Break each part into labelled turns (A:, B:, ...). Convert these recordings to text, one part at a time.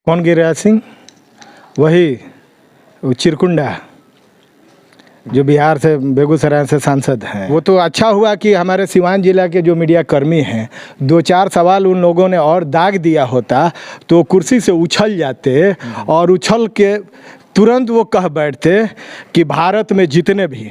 A: कौन गिरिराज सिंह? वही चिरकुंडा जो बिहार से बेगूसराय से सांसद हैं। वो तो अच्छा हुआ कि हमारे सिवान जिला के जो मीडिया कर्मी हैं, दो चार सवाल उन लोगों ने और दाग दिया होता तो कुर्सी से उछल जाते और उछल के तुरंत वो कह बैठते कि भारत में जितने भी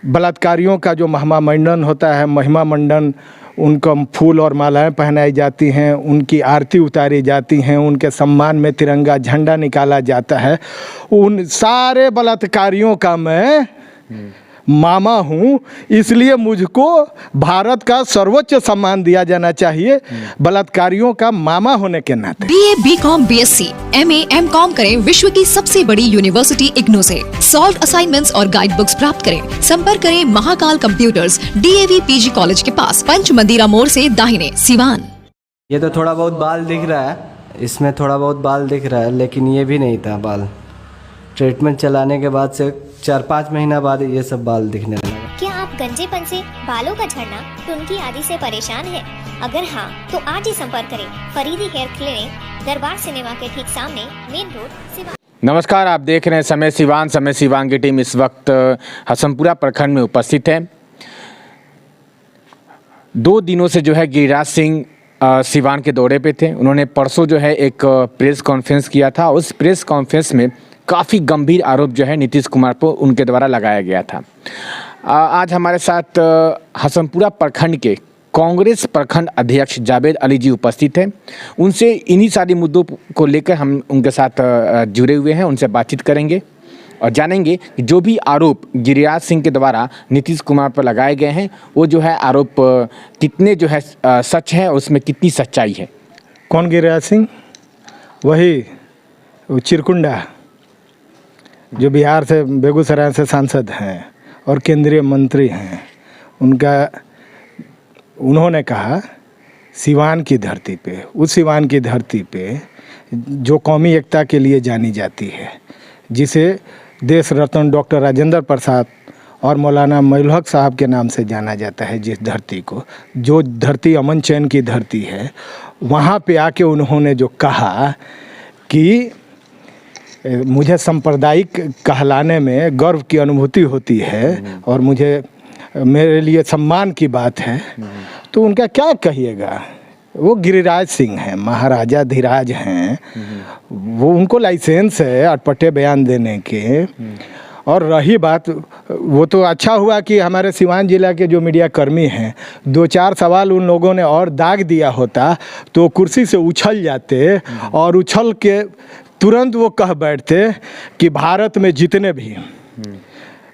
A: बलात्कारियों का जो महिमा होता है, महिमा मंडन, उनको फूल और मालाएं पहनाई जाती हैं, उनकी आरती उतारी जाती हैं, उनके सम्मान में तिरंगा झंडा निकाला जाता है, उन सारे बलात्कारियों का मैं मामा हूँ, इसलिए मुझको भारत का सर्वोच्च सम्मान दिया जाना चाहिए बलात्कारियों का मामा होने के नाते।
B: BA, BCom, BSc, MA, MCom करें विश्व की सबसे बड़ी यूनिवर्सिटी इग्नू से। सॉल्व असाइनमेंट्स और गाइड बुक्स प्राप्त करें। संपर्क करें Mahakal computers, DAV PG college के पास, पंच मंदिरा मोड़ से दाहिने, सिवान।
C: ये तो थोड़ा बहुत बाल दिख रहा है, इसमें थोड़ा बहुत बाल दिख रहा है, लेकिन ये भी नहीं था बाल। ट्रीटमेंट चलाने के बाद से 4-5 महीना बाद ये सब बाल दिखने लगा।
D: क्या आप गंजेपन से, बालों का झड़ना, टुनकी आदि से परेशान हैं? अगर हाँ, तो आज ही संपर्क करें फरीदी हेयर क्लिनिक, दरबार सिनेमा के ठीक सामने, मेन रोड, सिवान।
E: नमस्कार, आप देख रहे हैं समय सिवान की टीम इस वक्त हसनपुरा प्रखंड में उपस्थित है। 2 दिनों से जो है गिरिराज सिंह सिवान के दौरे पे थे। उन्होंने परसों जो है एक प्रेस कॉन्फ्रेंस किया था। उस प्रेस कॉन्फ्रेंस में काफ़ी गंभीर आरोप जो है नीतीश कुमार पर उनके द्वारा लगाया गया था। आज हमारे साथ हसनपुरा प्रखंड के कांग्रेस प्रखंड अध्यक्ष जावेद अली जी उपस्थित हैं। उनसे इन्हीं सारे मुद्दों को लेकर हम उनके साथ जुड़े हुए हैं, उनसे बातचीत करेंगे और जानेंगे कि जो भी आरोप गिरिराज सिंह के द्वारा नीतीश कुमार पर लगाए गए हैं वो जो है आरोप कितने जो है सच है, उसमें कितनी सच्चाई है।
A: कौन गिरिराज सिंह? वही चिरकुंडा जो बिहार से बेगूसराय से सांसद हैं और केंद्रीय मंत्री हैं। उन्होंने कहा सिवान की धरती पे, उस सिवान की धरती पे जो कौमी एकता के लिए जानी जाती है, जिसे देश रत्न डॉक्टर राजेंद्र प्रसाद और मौलाना मैनुल हक साहब के नाम से जाना जाता है, जिस धरती को, जो धरती अमन चैन की धरती है, वहाँ पे आके उन्होंने जो कहा कि मुझे सांप्रदायिक कहलाने में गर्व की अनुभूति होती है और मेरे लिए सम्मान की बात है, तो उनका क्या कहिएगा। वो गिरिराज सिंह हैं, महाराजा धीराज हैं, वो उनको लाइसेंस है अटपटे बयान देने के। और रही बात, वो तो अच्छा हुआ कि हमारे सिवान जिला के जो मीडिया कर्मी हैं, 2-4 सवाल उन लोगों ने और दाग दिया होता तो कुर्सी से उछल जाते और उछल के तुरंत वो कह बैठते कि भारत में जितने भी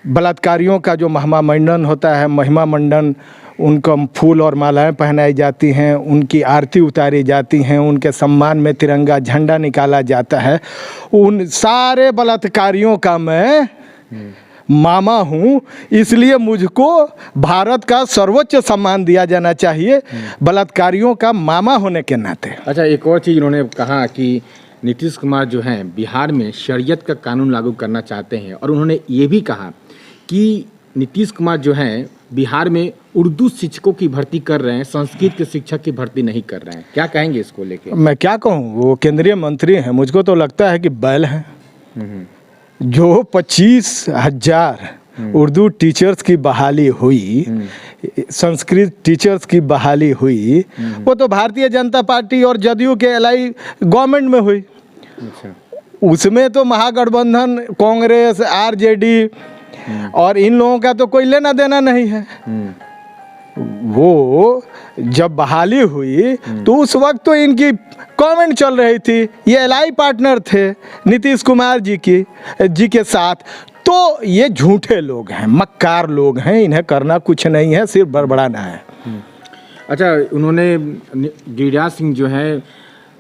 A: बलात्कारियों का जो महिमा मंडन, उनको फूल और मालाएं पहनाई जाती हैं, उनकी आरती उतारी जाती हैं, उनके सम्मान में तिरंगा झंडा निकाला जाता है, उन सारे बलात्कारियों का मैं मामा हूँ, इसलिए मुझको भारत का सर्वोच्च सम्मान दिया जाना चाहिए बलात्कारियों का मामा होने के नाते।
E: अच्छा, एक और चीज़ उन्होंने कहा कि नीतीश कुमार जो हैं बिहार में शरीयत का कानून लागू करना चाहते हैं, और उन्होंने ये भी कहा कि नीतीश कुमार जो हैं बिहार में उर्दू शिक्षकों की भर्ती कर रहे हैं, संस्कृत के शिक्षक की भर्ती नहीं कर रहे हैं। क्या कहेंगे इसको लेके? मैं
A: क्या कहूँ, वो केंद्रीय मंत्री हैं, मुझको तो लगता है कि बैल हैं। जो 25,000 उर्दू टीचर्स की बहाली हुई, संस्कृत टीचर्स की बहाली हुई, वो तो भारतीय जनता पार्टी और जदयू के एलआई गवर्नमेंट में हुई। अच्छा। उसमें तो महागठबंधन, कांग्रेस, आरजेडी और इन लोगों का तो कोई लेना देना नहीं है। वो जब बहाली हुई तो उस वक्त तो इनकी गवर्नमेंट चल रही थी, ये एलआई पार्टनर थे नीतीश कुमार जी के साथ। तो ये झूठे लोग हैं, मक्कार लोग हैं, इन्हें करना कुछ नहीं है, सिर्फ बड़बड़ाना है।
E: अच्छा, उन्होंने गिरिराज सिंह जो है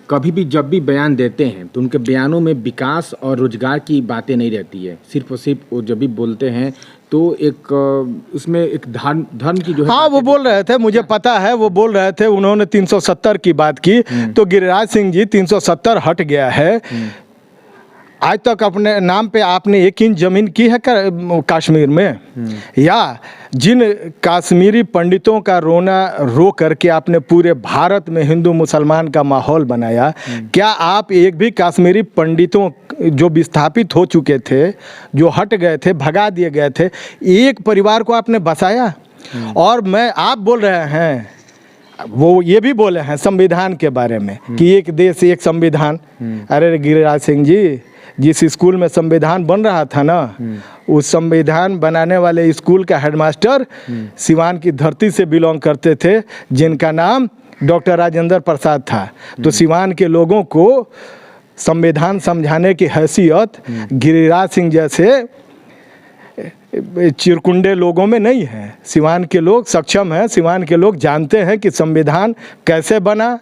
E: कभी भी जब भी बयान देते हैं तो उनके बयानों में विकास और रोजगार की बातें नहीं रहती है, सिर्फ और सिर्फ वो जब भी बोलते हैं तो एक उसमें एक धर्म की जो है।
A: हाँ, वो बोल रहे थे, मुझे पता है, वो बोल रहे थे, उन्होंने 370 की बात की तो गिरिराज सिंह जी 370 हट गया है। आज तक अपने नाम पे आपने 1 इंच जमीन की है कश्मीर में? या जिन कश्मीरी पंडितों का रोना रो करके आपने पूरे भारत में हिंदू मुसलमान का माहौल बनाया, क्या आप एक भी कश्मीरी पंडितों जो विस्थापित हो चुके थे, जो हट गए थे, भगा दिए गए थे, एक परिवार को आपने बसाया? और मैं आप बोल रहे हैं, वो ये भी बोले हैं संविधान के बारे में कि एक देश एक संविधान। अरे गिरिराज सिंह जी, जिस स्कूल में संविधान बन रहा था ना, उस संविधान बनाने वाले स्कूल का हेडमास्टर सिवान की धरती से बिलोंग करते थे, जिनका नाम डॉक्टर राजेंद्र प्रसाद था। तो सिवान के लोगों को संविधान समझाने की हैसियत गिरिराज सिंह जैसे चिरकुंडे लोगों में नहीं है। सिवान के लोग सक्षम हैं, सिवान के लोग जानते हैं कि संविधान कैसे बना,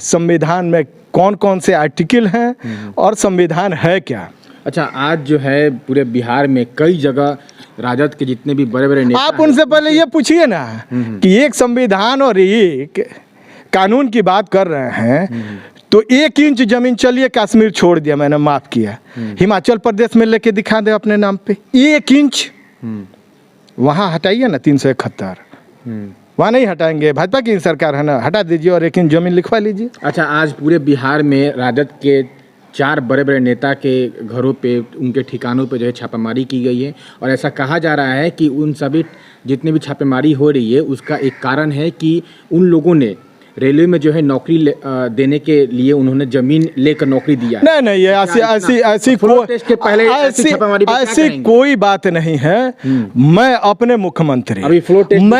A: संविधान में कौन कौन से आर्टिकल हैं और संविधान है क्या।
E: अच्छा, आज जो है पूरे बिहार में कई जगह राजद के जितने भी बड़े बड़े नेता
A: आप उनसे पहले ये पूछिए ना कि एक संविधान और एक कानून की बात कर रहे हैं, तो 1 इंच जमीन चलिए कश्मीर छोड़ दिया, मैंने माफ किया, हिमाचल प्रदेश में लेके दिखा दे अपने नाम पे 1 इंच, वहाँ हटाइए ना 371, वहाँ नहीं हटाएंगे, भाजपा की सरकार है ना, हटा दीजिए और 1 इंच जमीन लिखवा लीजिए।
E: अच्छा, आज पूरे बिहार में राजद के 4 बड़े बड़े नेता के घरों पे, उनके ठिकानों पे जो है छापामारी की गई है, और ऐसा कहा जा रहा है कि उन सभी जितने भी छापेमारी हो रही है उसका एक कारण है कि उन लोगों ने रेलवे में जो है नौकरी देने के लिए उन्होंने जमीन लेकर नौकरी दिया।
A: नहीं, ये ऐसी कोई बात नहीं है। मैं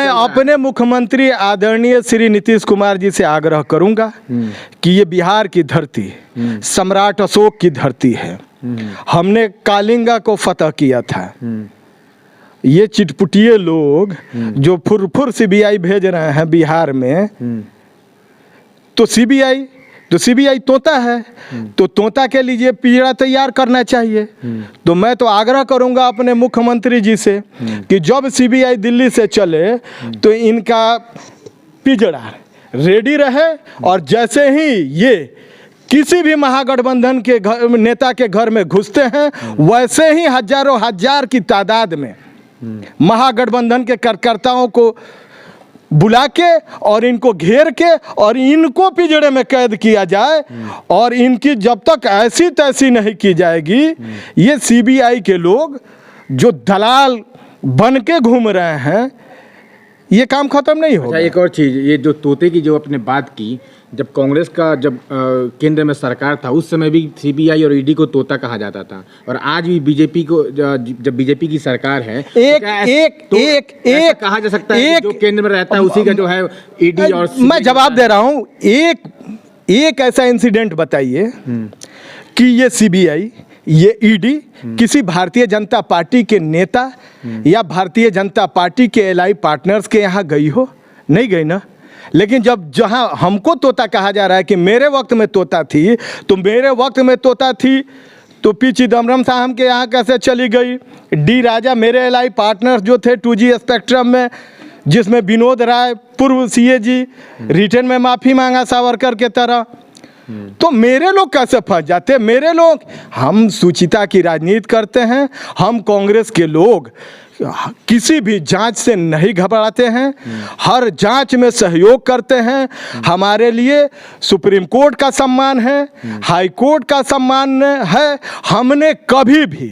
A: अपने मुख्यमंत्री आदरणीय श्री नीतीश कुमार जी से आग्रह करूंगा कि ये बिहार की धरती सम्राट अशोक की धरती है। हमने कालिंगा को फतह किया था। ये चिटपुटिये लोग जो फुरफुर सीबीआई भेज रहे हैं बिहार में, तो सीबीआई तोता है, तो तोता के लिए पिंजरा तैयार करना चाहिए। तो मैं तो आग्रह करूंगा अपने मुख्यमंत्री जी से कि जब सीबीआई दिल्ली से चले तो इनका पिंजरा रेडी रहे, और जैसे ही ये किसी भी महागठबंधन के नेता के घर में घुसते हैं, वैसे ही हजारों हजार की तादाद में महागठबंधन के कार्यकर्ताओं को बुला के और इनको घेर के और इनको पिंजड़े में कैद किया जाए, और इनकी जब तक ऐसी तैसी नहीं की जाएगी, ये सीबीआई के लोग जो दलाल बन के घूम रहे हैं, ये काम खत्म नहीं होगा।
E: अच्छा, एक और चीज़, ये जो तोते की जो आपने बात की, जब कांग्रेस का केंद्र में सरकार था उस समय भी सीबीआई और ईडी को तोता कहा जाता था, और आज भी बीजेपी को, जब बीजेपी की सरकार है, कहा जा सकता है जो केंद्र में रहता है उसी का जो है ईडी और
A: मैं जवाब दे रहा हूँ। एक ऐसा इंसिडेंट बताइए कि ये सीबीआई, ये ईडी किसी भारतीय जनता पार्टी के नेता या भारतीय जनता पार्टी के एलआई पार्टनर्स के यहाँ गई हो? नहीं गई ना। लेकिन जहाँ हमको तोता कहा जा रहा है कि मेरे वक्त में तोता थी, तो मेरे वक्त में तोता थी तो पी चिदम्बरम साहब के यहाँ कैसे चली गई? डी राजा मेरे एलआई पार्टनर्स जो थे 2G स्पेक्ट्रम में, जिसमें विनोद राय पूर्व सीएजी रिटर्न में माफ़ी मांगा सावरकर के तरह, तो मेरे लोग कैसे फंस जाते? मेरे लोग, हम सुचिता की राजनीति करते हैं, हम कांग्रेस के लोग किसी भी जांच से नहीं घबराते हैं, हर जांच में सहयोग करते हैं। हमारे लिए सुप्रीम कोर्ट का सम्मान है, हाई कोर्ट का सम्मान है। हमने कभी भी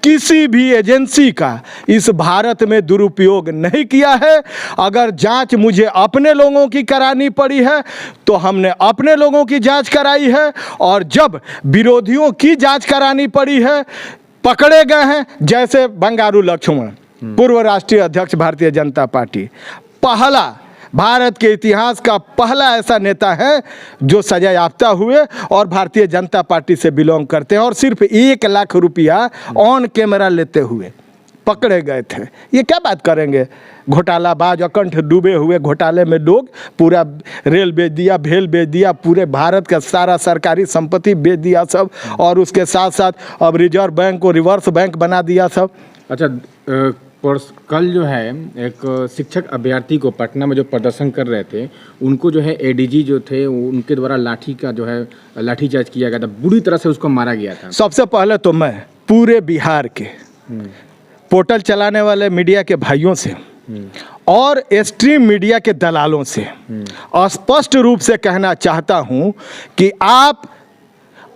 A: किसी भी एजेंसी का इस भारत में दुरुपयोग नहीं किया है। अगर जांच मुझे अपने लोगों की करानी पड़ी है तो हमने अपने लोगों की जांच कराई है, और जब विरोधियों की जांच करानी पड़ी है, पकड़े गए हैं, जैसे बंगारू लक्ष्मण पूर्व राष्ट्रीय अध्यक्ष भारतीय जनता पार्टी, पहला भारत के इतिहास का पहला ऐसा नेता है जो सजा याफ्ता हुए और भारतीय जनता पार्टी से बिलोंग करते हैं, और सिर्फ 1 लाख रुपया ऑन कैमरा लेते हुए पकड़े गए थे। ये क्या बात करेंगे? घोटालाबाज, अकंठ डूबे हुए घोटाले में लोग पूरा रेल बेच दिया, भेल बेच दिया, पूरे भारत का सारा सरकारी संपत्ति बेच दिया सब, और उसके साथ साथ अब रिजर्व बैंक को रिवर्स बैंक बना दिया सब।
E: अच्छा, कल जो है एक शिक्षक अभ्यर्थी को पटना में जो प्रदर्शन कर रहे थे उनको जो है एडीजी जो थे उनके द्वारा लाठी का जो है लाठीचार्ज किया गया था, बुरी तरह से उसको मारा गया था।
A: सबसे पहले तो मैं पूरे बिहार के पोर्टल चलाने वाले मीडिया के भाइयों से और एक्सट्रीम मीडिया के दलालों से स्पष्ट रूप से कहना चाहता हूं कि आप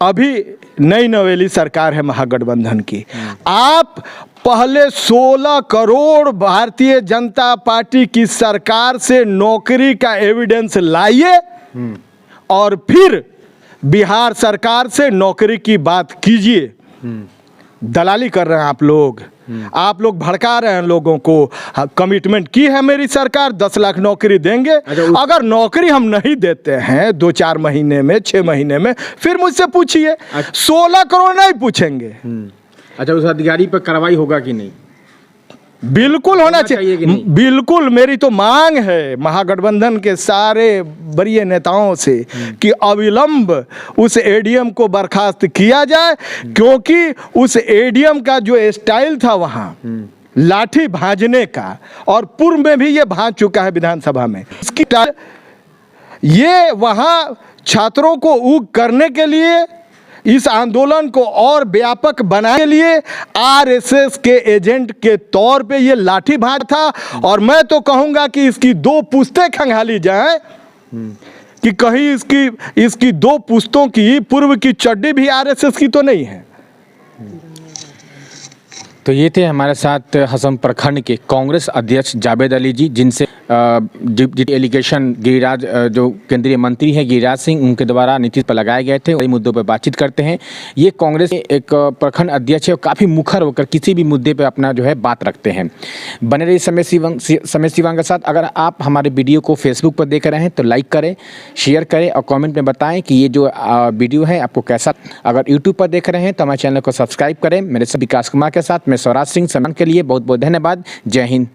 A: अभी नई नवेली सरकार है महागठबंधन की, आप पहले 16 करोड़ भारतीय जनता पार्टी की सरकार से नौकरी का एविडेंस लाइए और फिर बिहार सरकार से नौकरी की बात कीजिए। दलाली कर रहे हैं आप लोग भड़का रहे हैं लोगों को। कमिटमेंट की है मेरी सरकार 10 लाख नौकरी देंगे। अगर नौकरी हम नहीं देते हैं 2-4 महीने में 6 महीने में फिर मुझसे पूछिए। 16 करोड़ नहीं पूछेंगे।
E: अच्छा, उस अधिकारी पर कार्रवाई होगा कि नहीं?
A: बिल्कुल होना चाहिए
E: कि नहीं?
A: बिल्कुल, मेरी तो मांग है महागठबंधन के सारे वरीय नेताओं से कि अविलंब उस एडीएम को बर्खास्त किया जाए, क्योंकि उस एडीएम का जो स्टाइल था वहाँ लाठी भांजने का, और पूर्व में भी ये भांज चुका है विधानसभा में, इसकी ये वहाँ छात्रों को ऊग करने के लिए, इस आंदोलन को और व्यापक बनाने के लिए आरएसएस के एजेंट के तौर पे ये लाठी भांज था। और मैं तो कहूंगा कि इसकी 2 पुश्तें खंगाली जाएं कि कहीं इसकी 2 पुश्तों की पूर्व की चड्डी भी आरएसएस की तो नहीं है।
E: तो ये थे हमारे साथ हसम प्रखंड के कांग्रेस अध्यक्ष जावेद अली जी, जिनसे एलिगेशन गिरिराज जो केंद्रीय मंत्री है गिरिराज सिंह उनके द्वारा नीतीश पर लगाए गए थे, वही मुद्दों पर बातचीत करते हैं। ये कांग्रेस के एक प्रखंड अध्यक्ष है और काफ़ी मुखर होकर किसी भी मुद्दे पर अपना जो है बात रखते हैं। बने रहिए समय सिवांग के साथ। अगर आप हमारे वीडियो को फेसबुक पर देख रहे हैं तो लाइक करें, शेयर करें और कॉमेंट में बताएं कि ये जो वीडियो है आपको कैसा। अगर यूट्यूब पर देख रहे हैं तो हमारे चैनल को सब्सक्राइब करें। मेरे से विकास कुमार के साथ मैं स्वराज सिंह। सम्मान के लिए बहुत बहुत धन्यवाद। जय हिंद।